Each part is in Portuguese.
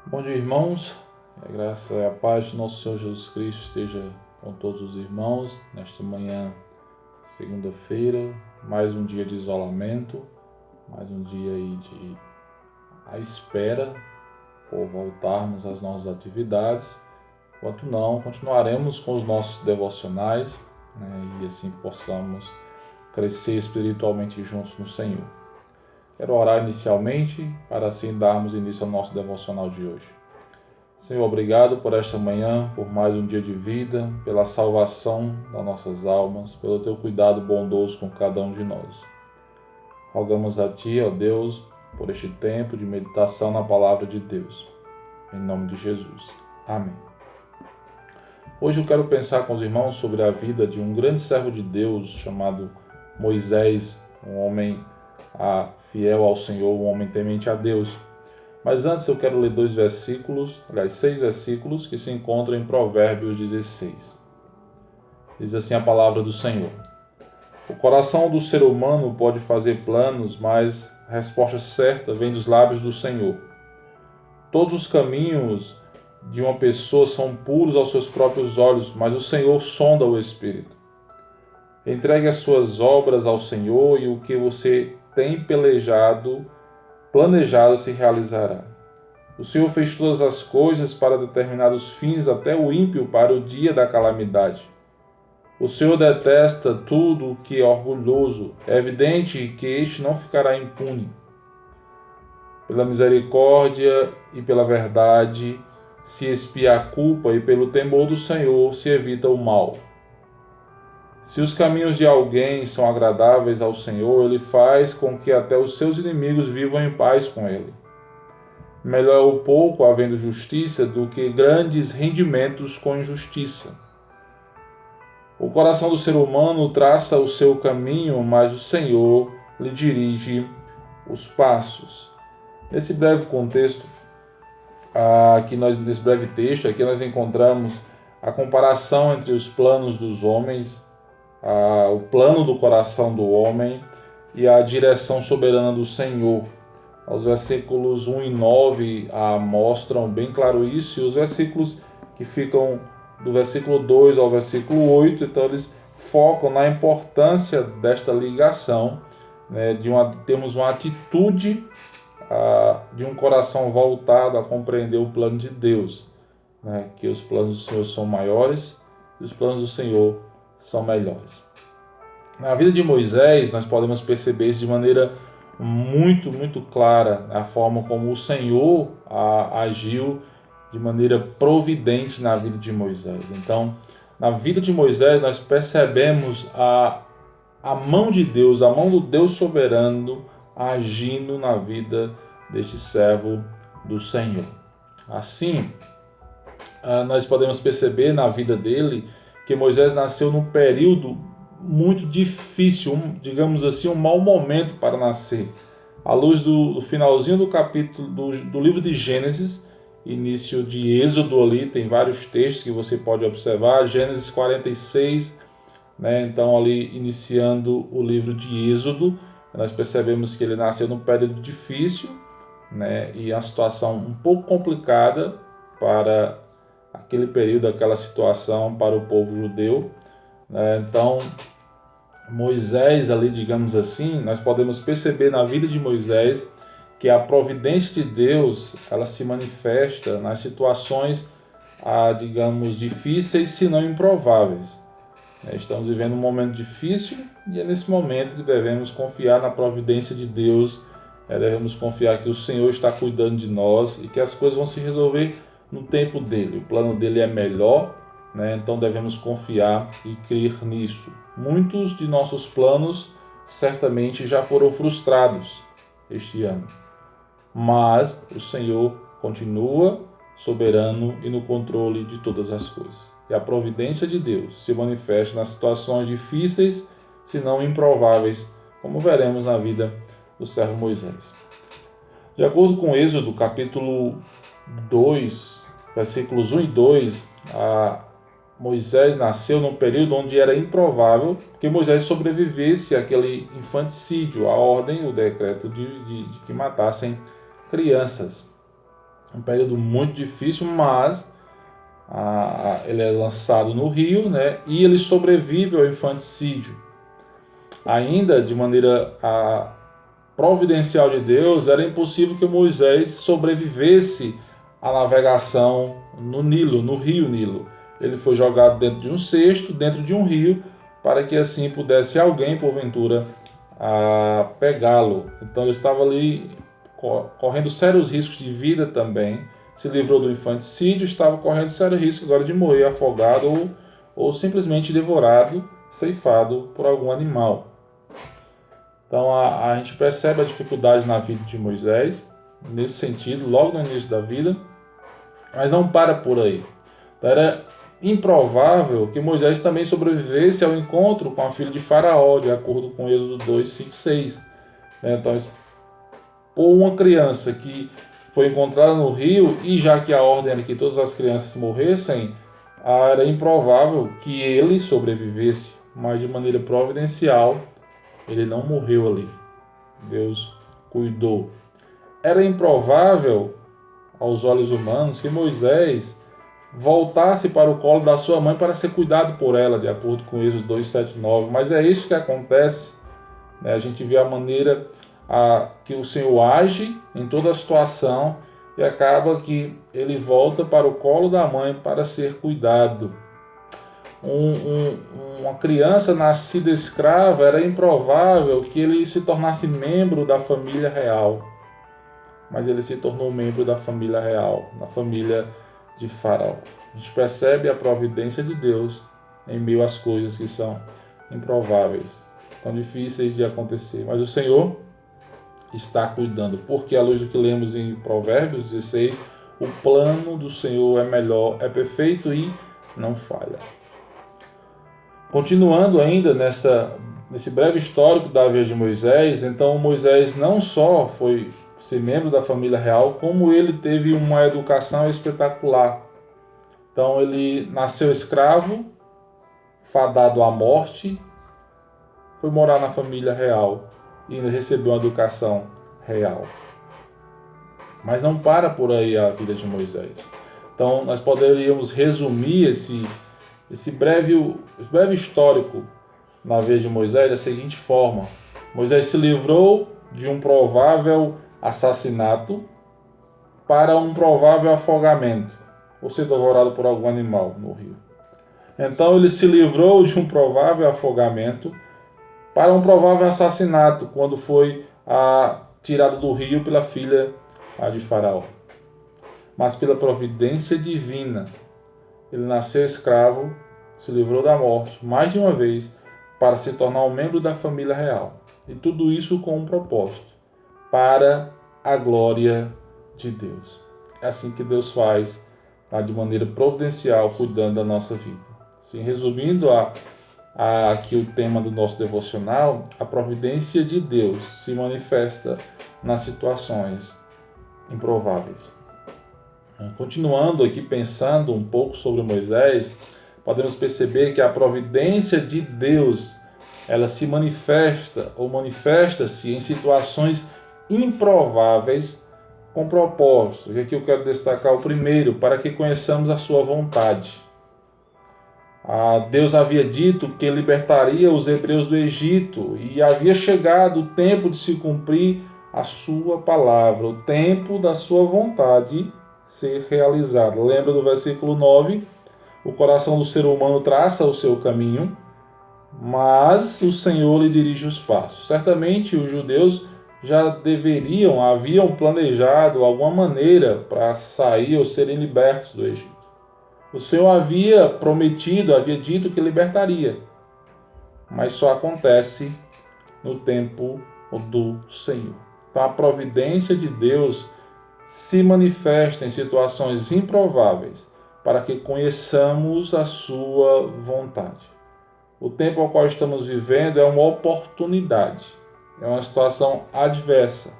Bom dia, irmãos. A graça e a paz do nosso Senhor Jesus Cristo esteja com todos os irmãos nesta manhã, segunda-feira, mais um dia de isolamento, mais um dia aí de à espera por voltarmos às nossas atividades. Enquanto não, continuaremos com os nossos devocionais, e assim possamos crescer espiritualmente juntos no Senhor. Quero orar inicialmente para assim darmos início ao nosso devocional de hoje. Senhor, obrigado por esta manhã, por mais um dia de vida, pela salvação das nossas almas, pelo teu cuidado bondoso com cada um de nós. Rogamos a Ti, ó Deus, por este tempo de meditação na palavra de Deus. Em nome de Jesus. Amém. Hoje eu quero pensar com os irmãos sobre a vida de um grande servo de Deus chamado Moisés, um homem fiel ao Senhor, um homem temente a Deus. Mas antes eu quero ler 6 versículos que se encontram em Provérbios 16. Diz assim a palavra do Senhor: O coração do ser humano pode fazer planos, mas a resposta certa vem dos lábios do Senhor. Todos os caminhos de uma pessoa são puros aos seus próprios olhos, mas o Senhor sonda o espírito. Entregue as suas obras ao Senhor e o que você tem planejado se realizará. O Senhor fez todas as coisas para determinados fins, até o ímpio para o dia da calamidade. O Senhor detesta tudo o que é orgulhoso. É evidente que este não ficará impune. Pela misericórdia e pela verdade se expia a culpa, e pelo temor do Senhor se evita o mal. Se os caminhos de alguém são agradáveis ao Senhor, Ele faz com que até os seus inimigos vivam em paz com Ele. Melhor é o pouco havendo justiça do que grandes rendimentos com injustiça. O coração do ser humano traça o seu caminho, mas o Senhor lhe dirige os passos. Nesse breve contexto, nesse breve texto, aqui nós encontramos a comparação entre os planos dos homens, o plano do coração do homem e a direção soberana do Senhor. Os versículos 1 e 9 mostram bem claro isso, e os versículos que ficam do versículo 2 ao versículo 8, então eles focam na importância desta ligação, temos uma atitude de um coração voltado a compreender o plano de Deus, que os planos do Senhor são maiores e os planos do Senhor são melhores. Na vida de Moisés, nós podemos perceber isso de maneira muito clara, a forma como o Senhor agiu de maneira providente na vida de Moisés. Então, na vida de Moisés, nós percebemos a mão de Deus, a mão do Deus soberano agindo na vida deste servo do Senhor. Assim, nós podemos perceber na vida dele que Moisés nasceu num período muito difícil, digamos assim, um mau momento para nascer. À luz do finalzinho do capítulo do livro de Gênesis, início de Êxodo ali, tem vários textos que você pode observar, Gênesis 46, então ali iniciando o livro de Êxodo, nós percebemos que ele nasceu num período difícil, e a situação um pouco complicada para aquele período, aquela situação para o povo judeu. Então, Moisés ali, digamos assim, nós podemos perceber na vida de Moisés que a providência de Deus, ela se manifesta nas situações, digamos, difíceis, se não improváveis. Estamos vivendo um momento difícil e é nesse momento que devemos confiar na providência de Deus, devemos confiar que o Senhor está cuidando de nós e que as coisas vão se resolver no tempo dele. O plano dele é melhor, então devemos confiar e crer nisso. Muitos de nossos planos certamente já foram frustrados este ano, mas o Senhor continua soberano e no controle de todas as coisas. E a providência de Deus se manifesta nas situações difíceis, se não improváveis, como veremos na vida do servo Moisés. De acordo com Êxodo, capítulo 2, versículos 1 e 2, Moisés nasceu num período onde era improvável que Moisés sobrevivesse àquele infanticídio, a ordem, o decreto de que matassem crianças. Um período muito difícil, mas ele é lançado no rio, né? E ele sobrevive ao infanticídio. Ainda de maneira providencial de Deus, era impossível que Moisés sobrevivesse à navegação no Nilo, no rio Nilo. Ele foi jogado dentro de um cesto, dentro de um rio, para que assim pudesse alguém, porventura, pegá-lo. Então ele estava ali correndo sérios riscos de vida também. Se livrou do infanticídio, estava correndo sério risco agora de morrer afogado ou simplesmente devorado, ceifado por algum animal. Então a gente percebe a dificuldade na vida de Moisés, nesse sentido, logo no início da vida, mas não para por aí. Era improvável que Moisés também sobrevivesse ao encontro com a filha de Faraó, de acordo com Êxodo 2, 5, 6. Então, por uma criança que foi encontrada no rio, e já que a ordem era que todas as crianças morressem, era improvável que ele sobrevivesse, mas de maneira providencial, ele não morreu ali. Deus cuidou. Era improvável, aos olhos humanos, que Moisés voltasse para o colo da sua mãe para ser cuidado por ela, de acordo com Êxodo 2, 7, 9. Mas é isso que acontece. A gente vê a maneira que o Senhor age em toda a situação e acaba que ele volta para o colo da mãe para ser cuidado. Uma criança nascida escrava, era improvável que ele se tornasse membro da família real. Mas ele se tornou membro da família real, da família de Faraó. A gente percebe a providência de Deus em meio às coisas que são improváveis, são difíceis de acontecer. Mas o Senhor está cuidando, porque à luz do que lemos em Provérbios 16, o plano do Senhor é melhor, é perfeito e não falha. Continuando ainda nesse breve histórico da vida de Moisés, então Moisés não só foi ser membro da família real, como ele teve uma educação espetacular. Então ele nasceu escravo, fadado à morte, foi morar na família real e ainda recebeu uma educação real. Mas não para por aí a vida de Moisés. Então nós poderíamos resumir esse breve histórico na vida de Moisés da seguinte forma: Moisés se livrou de um provável assassinato para um provável afogamento, ou ser devorado por algum animal no rio. Então ele se livrou de um provável afogamento para um provável assassinato, quando foi tirado do rio pela filha de Faraó. Mas pela providência divina, ele nasceu escravo, se livrou da morte mais de uma vez para se tornar um membro da família real. E tudo isso com um propósito: para a glória de Deus. É assim que Deus faz, de maneira providencial, cuidando da nossa vida. Assim, resumindo aqui o tema do nosso devocional, a providência de Deus se manifesta nas situações improváveis. Continuando aqui pensando um pouco sobre Moisés, podemos perceber que a providência de Deus, ela se manifesta ou manifesta-se em situações improváveis com propósito. E aqui eu quero destacar o primeiro: para que conheçamos a sua vontade. Deus havia dito que libertaria os hebreus do Egito e havia chegado o tempo de se cumprir a sua palavra, o tempo da sua vontade ser realizado. Lembra do versículo 9? O coração do ser humano traça o seu caminho, mas o Senhor lhe dirige os passos. Certamente os judeus já haviam planejado alguma maneira para sair ou serem libertos do Egito. O Senhor havia prometido, havia dito que libertaria, mas só acontece no tempo do Senhor. Então a providência de Deus se manifesta em situações improváveis para que conheçamos a sua vontade. O tempo ao qual estamos vivendo é uma oportunidade, é uma situação adversa,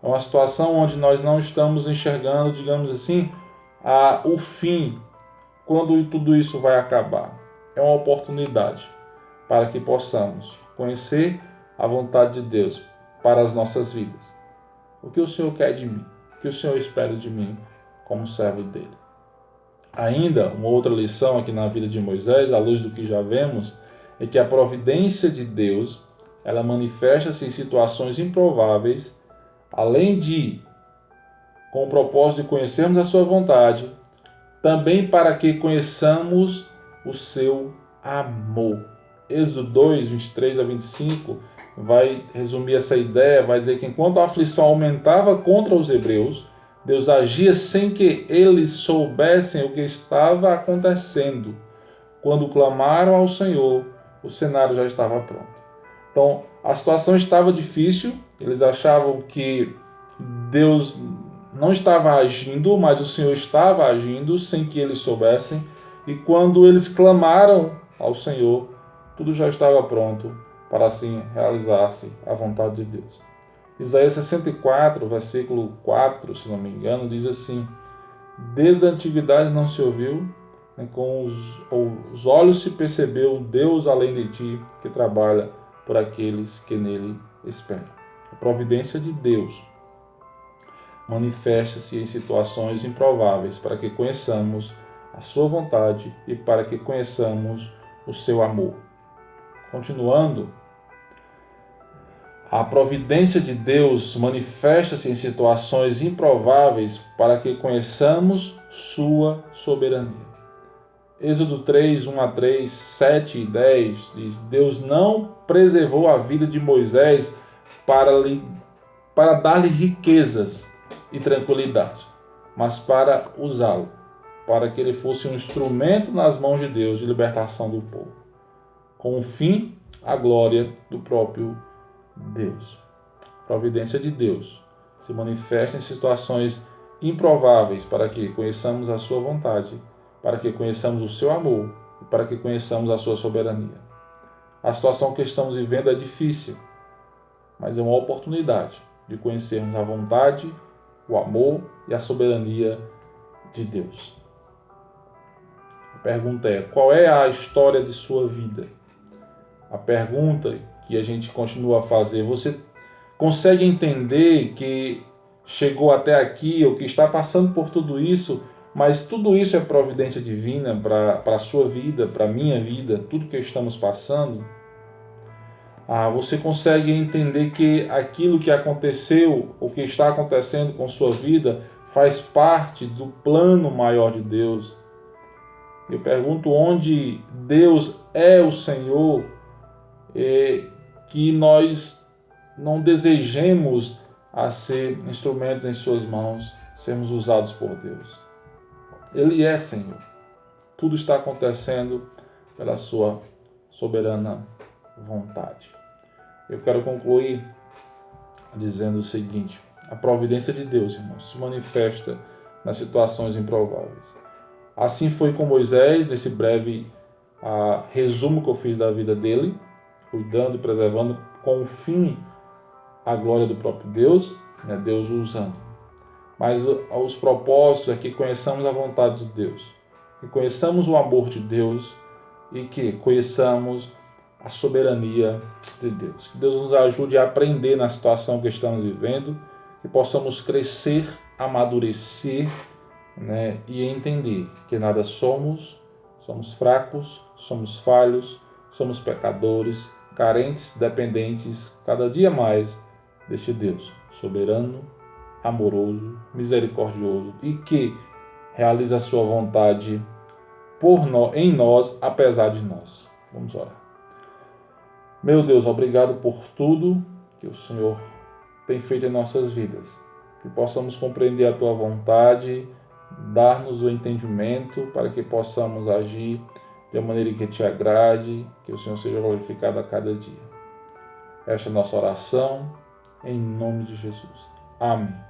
é uma situação onde nós não estamos enxergando, digamos assim, o fim, quando tudo isso vai acabar. É uma oportunidade para que possamos conhecer a vontade de Deus para as nossas vidas. O que o Senhor quer de mim? O que o Senhor espera de mim? como servo dele. Ainda, uma outra lição aqui na vida de Moisés, à luz do que já vemos, é que a providência de Deus, ela manifesta-se em situações improváveis, além de, com o propósito de conhecermos a sua vontade, também para que conheçamos o seu amor. Êxodo 2, 23 a 25, vai resumir essa ideia, vai dizer que enquanto a aflição aumentava contra os hebreus, Deus agia sem que eles soubessem o que estava acontecendo. Quando clamaram ao Senhor, o cenário já estava pronto. Então, a situação estava difícil, eles achavam que Deus não estava agindo, mas o Senhor estava agindo sem que eles soubessem. E quando eles clamaram ao Senhor, tudo já estava pronto para assim realizar-se a vontade de Deus. Isaías 64, versículo 4, se não me engano, diz assim: desde a antiguidade não se ouviu, nem com os olhos se percebeu Deus além de ti, que trabalha por aqueles que nele esperam. A providência de Deus manifesta-se em situações improváveis para que conheçamos a sua vontade e para que conheçamos o seu amor. Continuando, a providência de Deus manifesta-se em situações improváveis para que conheçamos sua soberania. Êxodo 3, 1 a 3, 7 e 10 diz: Deus não preservou a vida de Moisés para dar-lhe riquezas e tranquilidade, mas para usá-lo, para que ele fosse um instrumento nas mãos de Deus de libertação do povo, com o fim, a glória do próprio Deus. A providência de Deus se manifesta em situações improváveis para que conheçamos a sua vontade, para que conheçamos o seu amor e para que conheçamos a sua soberania. A situação que estamos vivendo é difícil, mas é uma oportunidade de conhecermos a vontade, o amor e a soberania de Deus. A pergunta é: qual é a história de sua vida? A pergunta que a gente continua a fazer: você consegue entender que chegou até aqui, ou que está passando por tudo isso, mas tudo isso é providência divina para a sua vida, para a minha vida, tudo que estamos passando? Você consegue entender que aquilo que aconteceu, o que está acontecendo com sua vida, faz parte do plano maior de Deus? Eu pergunto: onde Deus é o Senhor, que nós não desejemos a ser instrumentos em suas mãos, sermos usados por Deus. Ele é Senhor. Tudo está acontecendo pela sua soberana vontade. Eu quero concluir dizendo o seguinte: a providência de Deus, irmãos, se manifesta nas situações improváveis. Assim foi com Moisés, nesse breve resumo que eu fiz da vida dele, cuidando e preservando com o fim a glória do próprio Deus, Deus o usando. Mas os propósitos é que conheçamos a vontade de Deus, que conheçamos o amor de Deus e que conheçamos a soberania de Deus. Que Deus nos ajude a aprender na situação que estamos vivendo, que possamos crescer, amadurecer, e entender que nada somos fracos, somos falhos, somos pecadores, carentes, dependentes, cada dia mais deste Deus soberano, amoroso, misericordioso e que realiza a sua vontade em nós, apesar de nós. Vamos orar. Meu Deus, obrigado por tudo que o Senhor tem feito em nossas vidas. Que possamos compreender a Tua vontade, dar-nos o entendimento para que possamos agir de uma maneira que Te agrade, que o Senhor seja glorificado a cada dia. Esta é a nossa oração, em nome de Jesus. Amém.